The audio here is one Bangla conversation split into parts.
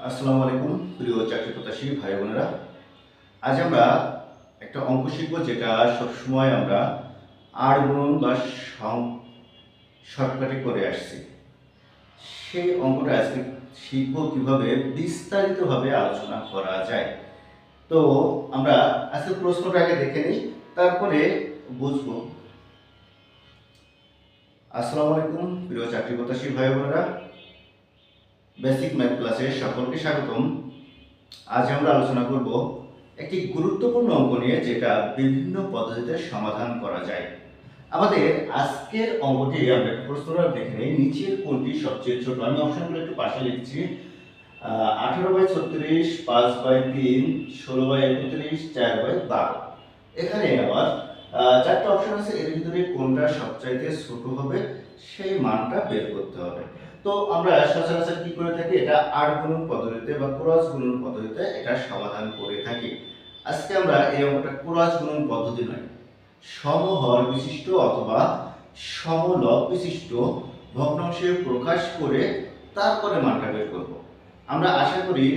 আসসালামু আলাইকুম প্রিয় চাকরি প্রত্যাশী ভাই বোনেরা। আজ আমরা একটা অঙ্ক শিখব যেটা সবসময় আমরা আর গুণন বা শর্টকাটে করে আসছি। সেই অঙ্কটা আজকে শিখব কিভাবে বিস্তারিতভাবে আলোচনা করা যায়। তো আমরা আজকে প্রশ্নটা আগে দেখে নিই, তারপরে বুঝবো। আসসালামু আলাইকুম প্রিয় চাকরি প্রত্যাশী ভাই বোনেরা, বেসিক ম্যাথ ক্লাসে সকলকে স্বাগতম। আজ আমরা আলোচনা করব একটি গুরুত্বপূর্ণ অঙ্ক নিয়ে, যেটা বিভিন্ন পদ্ধতিতে সমাধান করা যায়। আমাদের আজকের অঙ্কটি আমরা প্রশ্নটা দেখে নিই, নিচের কোনটি সবচেয়ে ছোট। আমি অপশনগুলো একটু পাশে লিখছি। 18/36, 5/3, 16/31, 4/12। এখানে আবার চারটা অপশন আছে, এর ভিতরে কোনটা সবচাইতে ছোট হবে সেই মানটা বের করতে হবে। তো আমরা সচরাচর কি করে থাকি, এটা আট গুণন পদ্ধতিতে বা ক্রস গুণন পদ্ধতিতে এটা সমাধান করে থাকি। আজকে আমরা এই অঙ্কটা ক্রস গুণন পদ্ধতি নয়, সমহর বিশিষ্ট অথবা সমলব বিশিষ্ট ভগ্নাংশে প্রকাশ করে তারপরে মানটা বের করব। আমরা আশা করি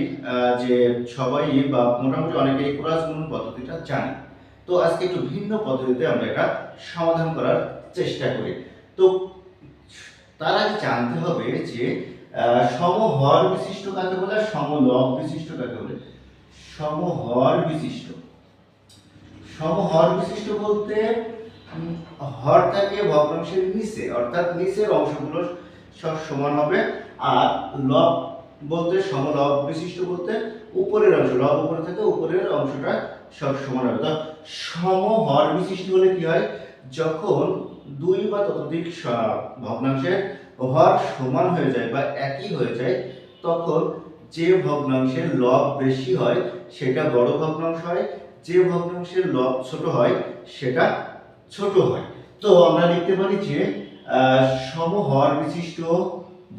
যে সবাই বা মোটামুটি অনেকেই ক্রস গুণন পদ্ধতিটা জানে। তো আজকে একটু ভিন্ন পদ্ধতিতে আমরা এটা সমাধান করার চেষ্টা করি। তো তার আগে জানতে হবে যে সমহর বিশিষ্ট কাকে বলে, সমলব বিশিষ্ট কাকে বলে। সমহর বিশিষ্ট, সমহর বিশিষ্ট বলতে হর থাকে ভগ্নাংশের নিচে, অর্থাৎ নিচের অংশগুলো সব সমান হবে। আর লব বলতে, সমলব বিশিষ্ট বলতে উপরের অংশ, লব উপরে থাকে, উপরের অংশটা সব সমান হবে। তো সমহর বিশিষ্ট হলে কি হয়, যখন দুই বা ততোধিক ভগ্নাংশের হর সমান হয়ে যায় বা একই হয়ে যায়, তখন যে ভগ্নাংশের লব বেশি হয় সেটা বড় ভগ্নাংশ হয়, যে ভগ্নাংশের লব ছোট হয় সেটা ছোট হয়। তো আমরা লিখতে পারি যে সমহর বিশিষ্ট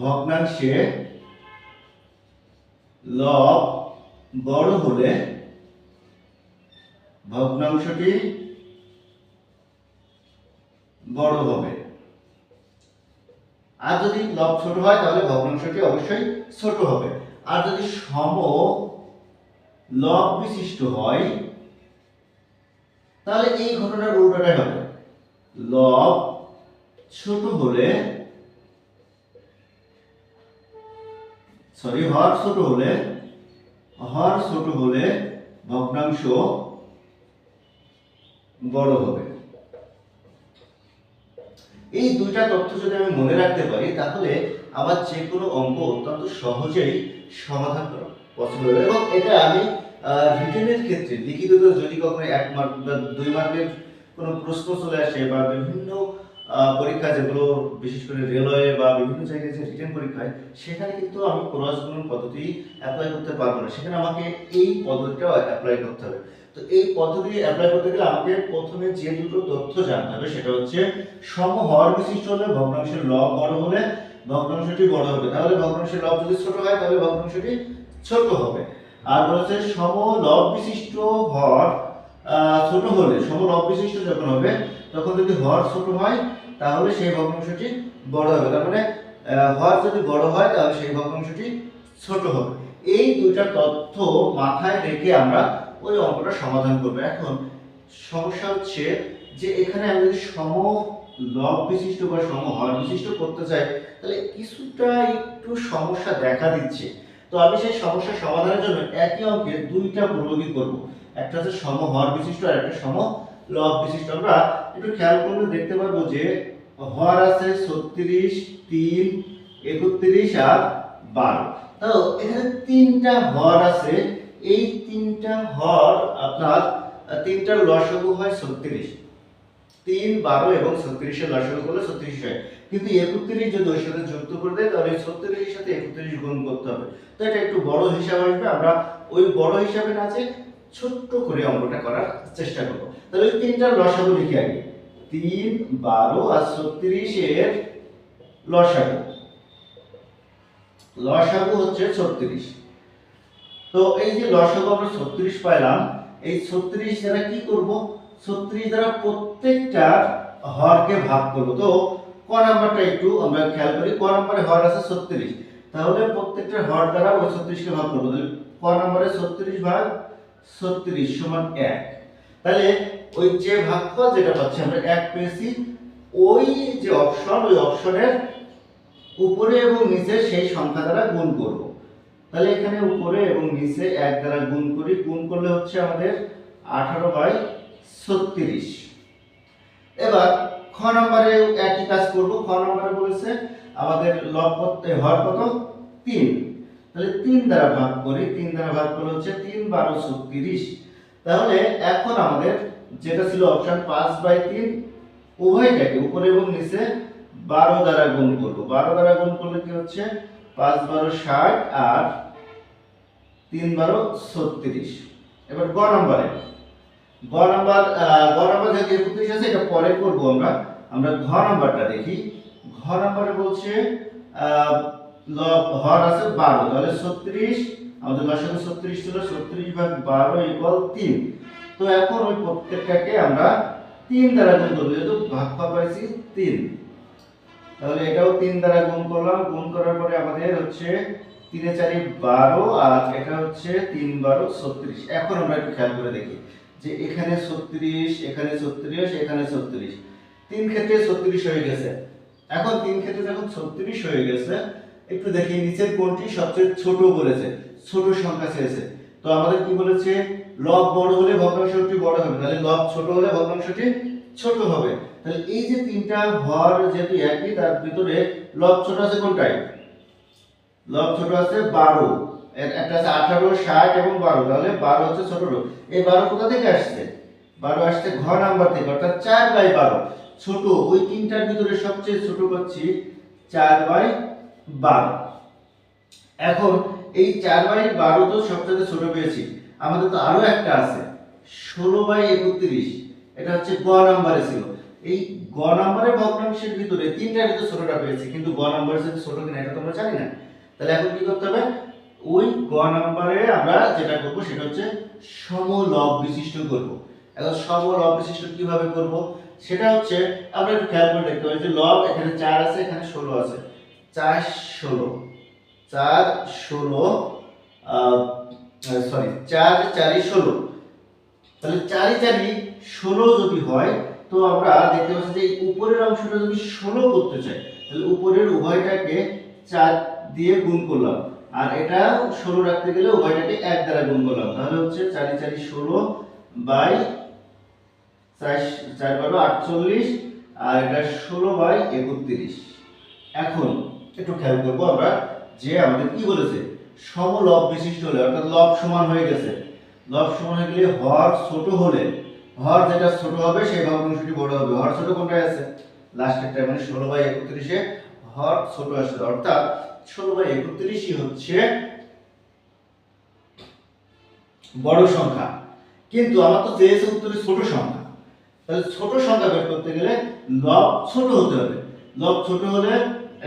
ভগ্নাংশে লব বড় হলে ভগ্নাংশটি বড় হবে, আর যদি লব ছোট হয় তাহলে ভগ্নাংশটি অবশ্যই ছোট হবে। আর যদি সম লব বিশিষ্ট হয় তাহলে এই ঘটনার উল্টোটাই হবে। লব ছোট হলে, হর ছোট হলে ভগ্নাংশ বড় হবে। এই দুইটা তথ্য যদি আমি মনে রাখতে পারি, তাহলে আবার যে কোনো অঙ্ক অত্যন্ত সহজেই সমাধান করা পসিবল হবে। এবং এটা আমি রিটেনের ক্ষেত্রে, লিখিত যদি কখনো 1 মার্ক বা 2 মার্কের কোনো প্রশ্ন চলে আসে বা বিভিন্ন পরীক্ষা, যেগুলো বিশেষ করে রেলওয়ে বা বিভিন্ন জায়গায় যে রিটেন পরীক্ষা হয়, সেখানে কিন্তু আমি ক্রস গুণন পদ্ধতি অ্যাপ্লাই করতে পারবো না, সেখানে আমাকে এই পদ্ধতিটা অ্যাপ্লাই করতে হবে। তো এই পদ্ধতি অ্যাপ্লাই করতে গেলে আমাকে প্রথমে যে দুটো তথ্য জানতে হবে, সেটা হচ্ছে সমহর বিশিষ্ট হলে ভগ্নাংশের লব বড় হলে ভগ্নাংশটি বড় হবে, তাহলে ভগ্নাংশের লব যদি ছোট হয় তাহলে ভগ্নাংশটি ছোট হবে। আর বলেছে সমলব বিশিষ্ট হর ছোট হলে, সমলব বিশিষ্ট যখন হবে তখন যদি হর ছোট হয় তাহলে সেই ভগ্নাংশটি বড় হবে। তার মানে হর যদি বড় হয় তাহলে সেই ভগ্নাংশটি ছোট হবে। এই দুইটা তথ্য মাথায় রেখে আমরা ওই অঙ্কটা সমাধান করব। এখন সমস্যা হচ্ছে যে এখানে আমি যদি সমলব বিশিষ্ট বা সমহর বিশিষ্ট করতে চাই, তাহলে কিছুটা একটু সমস্যা দেখা দিচ্ছে। তো আমি সেই সমস্যার সমাধানের জন্য একই অঙ্কে দুইটা প্রয়োগই করব, একটা হচ্ছে সমহর বিশিষ্ট আর একটা সমলব বিশিষ্ট। আমরা একটু খেয়াল করলে দেখতে পারবো যে হর আছে 36, 3, 31 আর 12। তো এখানে তিনটা হর আছে, এই তিনটা হর আপনার তিনটার লসাগু হয় 36। 3, 12 এবং 36 এর লসাগু করলে 36 হয়। কিন্তু 31 যদি ওর সাথে যুক্ত করে দেয় তাহলে 36 এর সাথে 31 গুণ করতে হবে। তো এটা একটু বড় হিসাব আসবে, আমরা ওই বড় হিসাবে না যে ছোট্ট করে অঙ্কটা করার চেষ্টা করব। তাহলে ওই তিনটার লসাগু লিখি আগে। 3, 12 আর 36 এর লসাগু, লসাগু হচ্ছে 36। তো এই যে লসাগু আমরা 36 পাইলাম, এই 36 দ্বারা কি করব, 36 দ্বারা প্রত্যেকটার হরকে ভাগ করব। তো ক নাম্বারটা একটু আমরা খেয়াল করি, ক নাম্বারে হর আছে 36, তাহলে প্রত্যেকটা হর দ্বারা ওই 36 কে ভাগ করব। তাহলে ক নম্বরে 36 ভাগ 36 সমান 1। তাহলে ওই যে ভাগফল যেটা পাচ্ছি আমরা 1 পেয়েছি, ওই যে অপশন, ওই অপশনের উপরে এবং নিচে সেই সংখ্যা দ্বারা গুণ করব। তাহলে এখানে উপরে এবং নিচে 1 দ্বারা গুণ করি, গুণ করলে হচ্ছে আমাদের 18/36। এবার খ নম্বরে একই কাজ করব। খ নম্বরে বলেছে আমাদের লব হর কত 3, তাহলে 3 দ্বারা ভাগ করি, 3 দ্বারা ভাগ করলে হচ্ছে 3 12 36। তাহলে এখন আমাদের যেটা ছিল অপশন 5/3, উভয়টাকে উপরে এবং নিচে 12 দ্বারা গুণ করব। 12 দ্বারা গুণ করলে কি হচ্ছে 5 12 60 আর 3 12 36। এবার গ নম্বরে যে 31 আছে এটা পরে করব আমরা ঘ নাম্বারটা দেখি। ঘ নাম্বারে বলছে হর আছে 12, তাহলে 36 আমাদের লসাগু 36 ছিল, 36 ভাগ 12 ইকুয়াল 3। তো এখন ওই প্রত্যেকটাকে আমরা 3 দ্বারা গুণ করব, যেহেতু ভাগফল পাইছি 3। তাহলে এটাও 3 দ্বারা গুণ করলাম, গুণ করার পরে আমাদের হচ্ছে 3 এ 4 12 আর এটা হচ্ছে 3 12 36। এখন আমরা একটু খেয়াল করে দেখি যে এখানে 36, এখানে 36, এখানে 36, তিন ক্ষেত্রে 36 হয়ে গেছে। এখন তিন ক্ষেত্রে যখন 36 হয়ে গেছে, একটু দেখি নিচের কোনটি সবচেয়ে ছোট বলেছে, ছোট সংখ্যা চেয়েছে। তো আমাদের কি বলেছে, লব বড় হলে ভগ্নাংশটি বড় হবে, তাহলে লব ছোট হলে ভগ্নাংশটি ছোট হবে। তাহলে এই যে তিনটা হর যেহেতু একই, তার ভিতরে লব ছোট আছে কোনটাই, লব ছোট আছে 12, এর একটা আছে 18 60 এবং 12, তাহলে 12 হচ্ছে ছোট। এই 12 কোথা থেকে আসছে, 12 আসছে ঘ নাম্বার থেকে, অর্থাৎ 4/12 ছোট। ওই তিনটার ভিতরে সবচেয়ে ছোট পাচ্ছি 4/12। এখন এই 4/12 তো সবচেয়ে ছোট পেয়েছি, আমাদের তো আরো একটা আছে 16/31, এটা হচ্ছে গ নাম্বারে ছিল। এই গ নাম্বারের ভগ্নাংশের ভিতরে তিনটার ভিতরে ছোটটা পেয়েছি, কিন্তু গ নাম্বারের সাথে ছোট কিনা এটা তো আমরা জানি না। তাহলে এখন কি করতে হবে, ওই গ নাম্বারে আমরা যেটা করব সেটা হচ্ছে সমলব বিশিষ্ট করব। এখন সমলব বিশিষ্ট কিভাবে করব সেটা হচ্ছে আমরা একটু খেয়াল করে দেখতে পারি যে লব এখানে 4 আছে, এখানে 16 আছে, 4 16, 4 16 সরি 4 4 16, তাহলে 4 4 16 যদি হয়, তো আমরা দেখতে পাচ্ছি যে উপরের অংশটা যদি 16 করতে চাই, তাহলে উপরের উভয়টাকে 4 দিয়ে গুণ করলাম, আর এটা 16 রাখতে গেলে উভয়টাকে 1 দ্বারা গুণ করলাম, তাহলে হচ্ছে 4 4 16 বাই 4 4 12 48 আর এটা 16/31। এখন একটু খেয়াল করব আমরা যে আমাদের কি বলেছে, সমলব বিশিষ্ট হলে, অর্থাৎ লব সমান হয়ে গেছে, লব সমান হয়ে গেলে হর ছোট হলে, হর যেটা ছোট হবে সেই ভগ্নাংশটি বড় হবে। হর ছোট কোনটায় আছে, লাস্টেরটা, মানে 16/31 এ হর ছোট আসবে, অর্থাৎ 16/31 হচ্ছে বড় সংখ্যা। কিন্তু আমার তো চেয়েছে উত্তরে ছোট সংখ্যা, তাহলে ছোট সংখ্যা বের করতে গেলে লব ছোট হতে হবে। লব ছোট হলে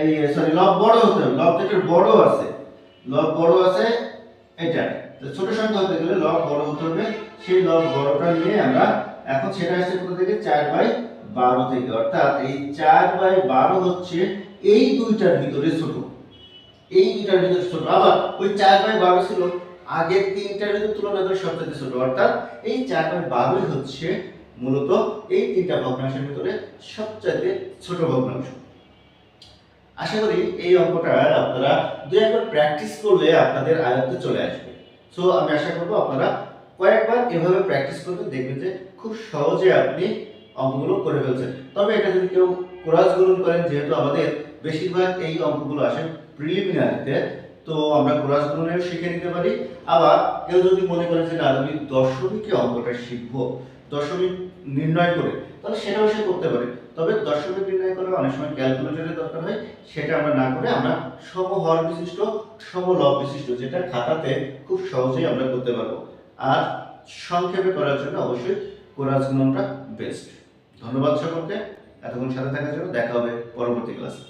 এই সরি লব বড় হতে হবে, লব যেটা বড় আছে, লব বড় আছে এটা, তাহলে ছোট সংখ্যা হতে গেলে লব বড় হতে হবে। সেই লব বড়টা নিয়ে আমরা এখন সেটা আসছে কোথা থেকে, 4/12 থেকে, অর্থাৎ এই 4/12 হচ্ছে এই দুইটার ভিতরে ছোট, এই দুইটার ভিতরে ছোট। আবার ওই 4/12 ছিল আগের তিনটার ভিতরে তুলনা করে সবচেয়ে ছোট, অর্থাৎ এই 4/12 হচ্ছে মূলত এই তিনটা ভগ্নাংশের ভিতরে সবচেয়ে ছোট ভগ্নাংশ। আশা করি এই অঙ্কটা আপনারা দুই একবার প্র্যাকটিস করলে আপনাদের আয়ত্তে চলে আসবে। সো আমি আশা করব আপনারা কয়েকবার এভাবে প্র্যাকটিস করবেন, দেখবেন যে খুব সহজে আপনি অঙ্কগুলো করে ফেলছেন। তবে এটা যদি কেউ কোরাস গ্রহণ করেন, যেহেতু আমাদের বেশিরভাগ এই অঙ্কগুলো আসে প্রিলিমিনারিতে, তো আমরা কোরাস গ্রহণেও শিখে নিতে পারি। আবার কেউ যদি মনে করেন যে না আমি দশমিকে অঙ্কটা শিখবো, দশমিক নির্ণয় করে, তাহলে সেটাও সে করতে পারে। তবে দশমিক নির্ণয় করে অনেক সময় ক্যালকুলেটরের দরকার হয়, সেটা আমরা না করে আমরা সমহর বিশিষ্ট, সমলব বিশিষ্ট, যেটা খাতাতে খুব সহজেই আমরা করতে পারবো। আর সংক্ষেপে করার জন্য অবশ্যই কোরাস গুণনটা বেস্ট। ধন্যবাদ সকলকে এতক্ষণ সাথে থাকার জন্য। দেখা হবে পরবর্তী ক্লাসে।